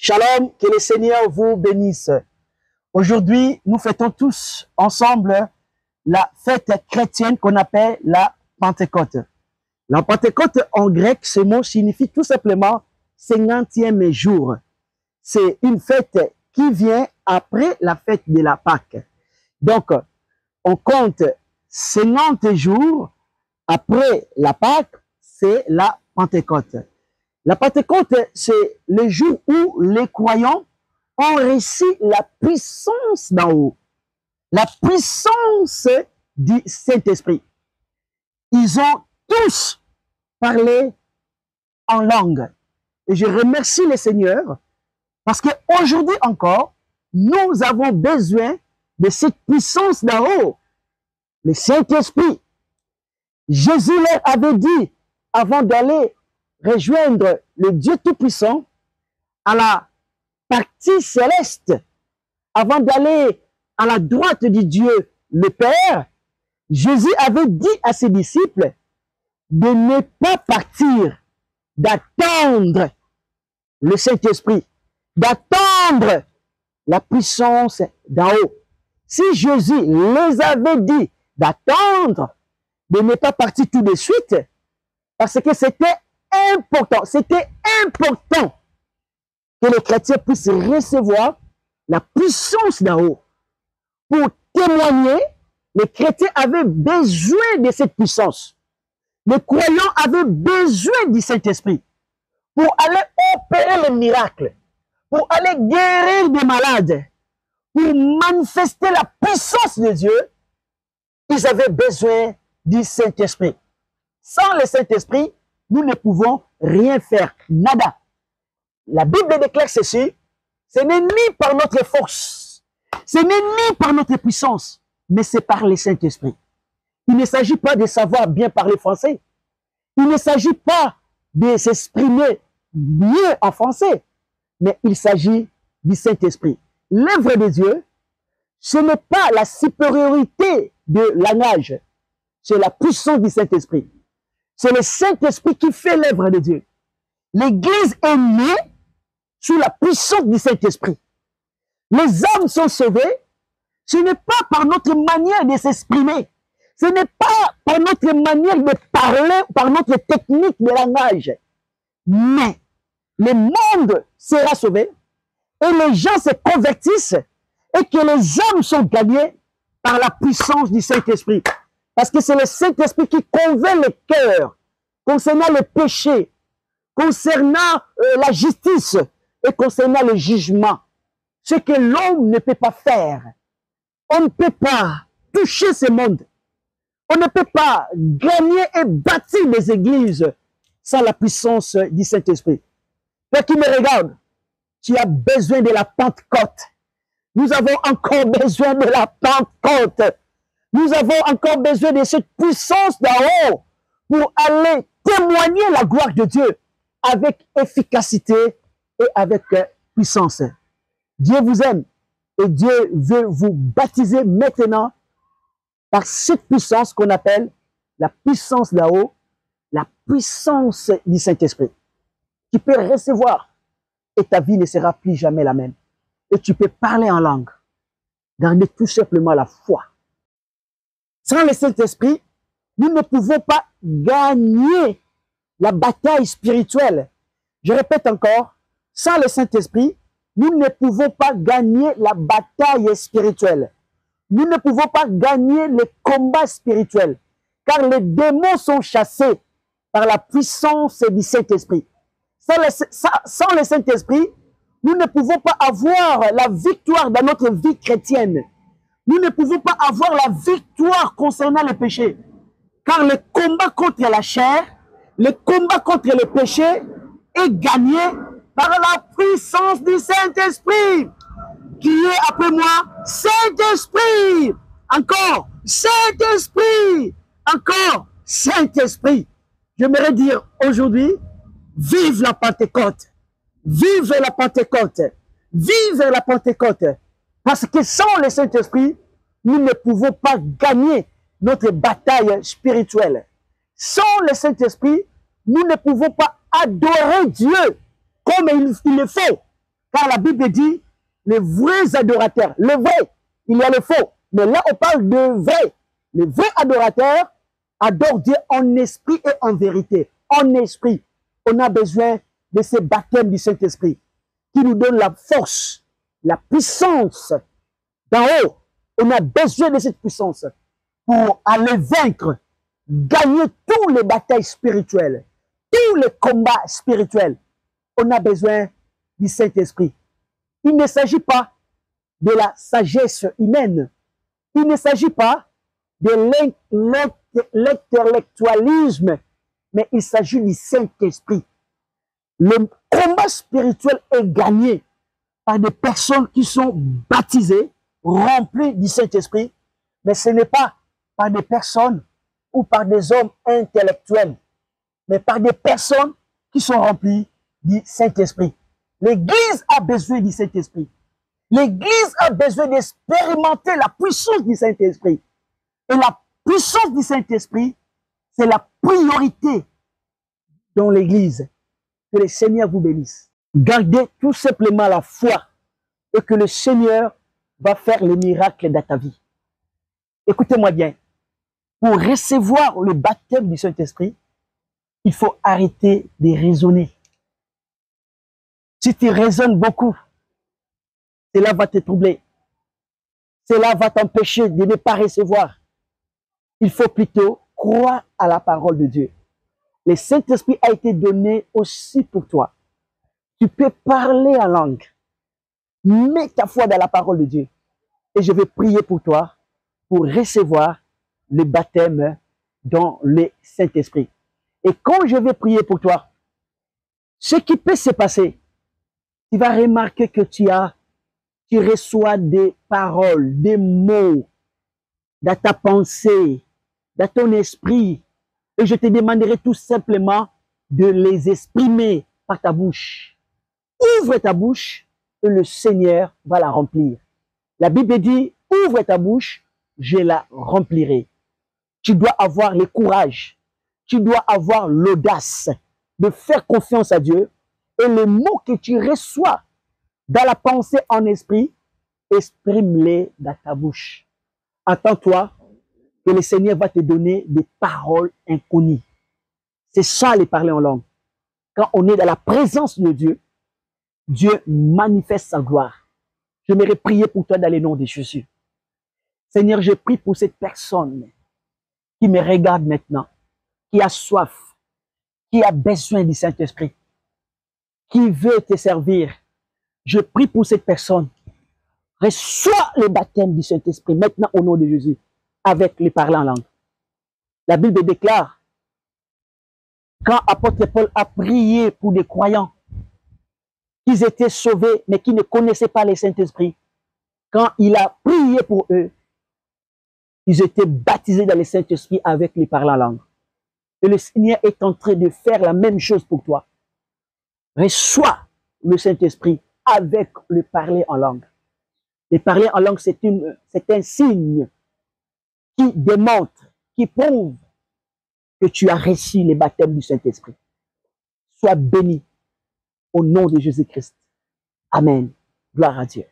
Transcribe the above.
Shalom, que le Seigneur vous bénisse. Aujourd'hui, nous fêtons tous ensemble la fête chrétienne qu'on appelle la Pentecôte. La Pentecôte en grec, ce mot signifie tout simplement 50e jour. C'est une fête qui vient après la fête de la Pâque. Donc, on compte 50 jours après la Pâque, c'est la Pentecôte. La Pentecôte, c'est le jour où les croyants ont reçu la puissance d'en haut, la puissance du Saint-Esprit. Ils ont tous parlé en langue. Et je remercie le Seigneur parce qu'aujourd'hui encore, nous avons besoin de cette puissance d'en haut, le Saint-Esprit. Jésus leur avait dit, avant d'aller rejoindre le Dieu Tout-Puissant à la partie céleste, avant d'aller à la droite du Dieu le Père, Jésus avait dit à ses disciples de ne pas partir, d'attendre le Saint-Esprit, d'attendre la puissance d'en haut. Si Jésus les avait dit d'attendre, de ne pas partir tout de suite, parce que c'était important que les chrétiens puissent recevoir la puissance d'en haut. Pour témoigner, les chrétiens avaient besoin de cette puissance. Les croyants avaient besoin du Saint-Esprit pour aller opérer les miracles, pour aller guérir des malades, pour manifester la puissance de Dieu. Ils avaient besoin du Saint-Esprit. Sans le Saint-Esprit, nous ne pouvons rien faire, nada. La Bible déclare ceci, ce n'est ni par notre force, ce n'est ni par notre puissance, mais c'est par le Saint-Esprit. Il ne s'agit pas de savoir bien parler français. Il ne s'agit pas de s'exprimer mieux en français, mais il s'agit du Saint-Esprit. L'œuvre de Dieu, ce n'est pas la supériorité de langage, c'est la puissance du Saint-Esprit. C'est le Saint-Esprit qui fait l'œuvre de Dieu. L'Église est née sous la puissance du Saint-Esprit. Les âmes sont sauvées. Ce n'est pas par notre manière de s'exprimer. Ce n'est pas par notre manière de parler, par notre technique de langage. Mais le monde sera sauvé et les gens se convertissent et que les âmes sont gagnées par la puissance du Saint-Esprit. Parce que c'est le Saint-Esprit qui convainc le cœur concernant le péché, concernant la justice et concernant le jugement. Ce que l'homme ne peut pas faire. On ne peut pas toucher ce monde. On ne peut pas gagner et bâtir des églises sans la puissance du Saint-Esprit. Toi qui me regardes, tu as besoin de la Pentecôte. Nous avons encore besoin de la Pentecôte. Nous avons encore besoin de cette puissance d'en haut pour aller témoigner la gloire de Dieu avec efficacité et avec puissance. Dieu vous aime et Dieu veut vous baptiser maintenant par cette puissance qu'on appelle la puissance d'en haut, la puissance du Saint-Esprit. Tu peux recevoir et ta vie ne sera plus jamais la même. Et tu peux parler en langue. Gardez tout simplement la foi. Sans le Saint-Esprit, nous ne pouvons pas gagner la bataille spirituelle. Je répète encore, sans le Saint-Esprit, nous ne pouvons pas gagner la bataille spirituelle. Nous ne pouvons pas gagner le combat spirituel, car les démons sont chassés par la puissance du Saint-Esprit. Sans le Saint-Esprit, nous ne pouvons pas avoir la victoire dans notre vie chrétienne. Nous ne pouvons pas avoir la victoire concernant le péché. Car le combat contre la chair, le combat contre le péché est gagné par la puissance du Saint-Esprit. Qui est après moi? Saint-Esprit. Encore, Saint-Esprit. Encore, Saint-Esprit. J'aimerais dire aujourd'hui, vive la Pentecôte. Vive la Pentecôte. Vive la Pentecôte. Parce que sans le Saint-Esprit, nous ne pouvons pas gagner notre bataille spirituelle. Sans le Saint-Esprit, nous ne pouvons pas adorer Dieu comme il le faut. Car la Bible dit, les vrais adorateurs, le vrai, il y a le faux. Mais là, on parle de vrai. Les vrais adorateurs adorent Dieu en esprit et en vérité. En esprit. On a besoin de ce baptême du Saint-Esprit qui nous donne la force, la puissance d'en haut. On a besoin de cette puissance pour aller vaincre, gagner tous les batailles spirituelles, tous les combats spirituels. On a besoin du Saint-Esprit. Il ne s'agit pas de la sagesse humaine. Il ne s'agit pas de l'intellectualisme, mais il s'agit du Saint-Esprit. Le combat spirituel est gagné par des personnes qui sont baptisées, remplies du Saint-Esprit, mais ce n'est pas par des personnes ou par des hommes intellectuels, mais par des personnes qui sont remplies du Saint-Esprit. L'Église a besoin du Saint-Esprit. L'Église a besoin d'expérimenter la puissance du Saint-Esprit. Et la puissance du Saint-Esprit, c'est la priorité dans l'Église. Que le Seigneur vous bénisse. Gardez tout simplement la foi et que le Seigneur va faire les miracles dans ta vie. Écoutez-moi bien. Pour recevoir le baptême du Saint-Esprit, il faut arrêter de raisonner. Si tu raisonnes beaucoup, cela va te troubler. Cela va t'empêcher de ne pas recevoir. Il faut plutôt croire à la parole de Dieu. Le Saint-Esprit a été donné aussi pour toi. Tu peux parler en langue. Mets ta foi dans la parole de Dieu. Et je vais prier pour toi pour recevoir le baptême dans le Saint-Esprit. Et quand je vais prier pour toi, ce qui peut se passer, tu vas remarquer que tu reçois des paroles, des mots dans ta pensée, dans ton esprit. Et je te demanderai tout simplement de les exprimer par ta bouche. Ouvre ta bouche et le Seigneur va la remplir. La Bible dit, ouvre ta bouche, je la remplirai. Tu dois avoir le courage, tu dois avoir l'audace de faire confiance à Dieu et les mots que tu reçois dans la pensée en esprit, exprime-les dans ta bouche. Attends-toi que le Seigneur va te donner des paroles inconnues. C'est ça, les parler en langue. Quand on est dans la présence de Dieu, Dieu manifeste sa gloire. J'aimerais prier pour toi dans le nom de Jésus. Seigneur, je prie pour cette personne qui me regarde maintenant, qui a soif, qui a besoin du Saint-Esprit, qui veut te servir. Je prie pour cette personne. Reçois le baptême du Saint-Esprit maintenant au nom de Jésus, avec les parler en langue. La Bible déclare, quand apôtre Paul a prié pour des croyants, qu'ils étaient sauvés, mais qui ne connaissaient pas le Saint-Esprit, quand il a prié pour eux, ils étaient baptisés dans le Saint-Esprit avec les parler en langue. Et le Seigneur est en train de faire la même chose pour toi. Reçois le Saint-Esprit avec le parler en langue. Le parler en langue, c'est un signe qui démontre, qui prouve que tu as reçu le baptême du Saint-Esprit. Sois béni au nom de Jésus-Christ. Amen. Gloire à Dieu.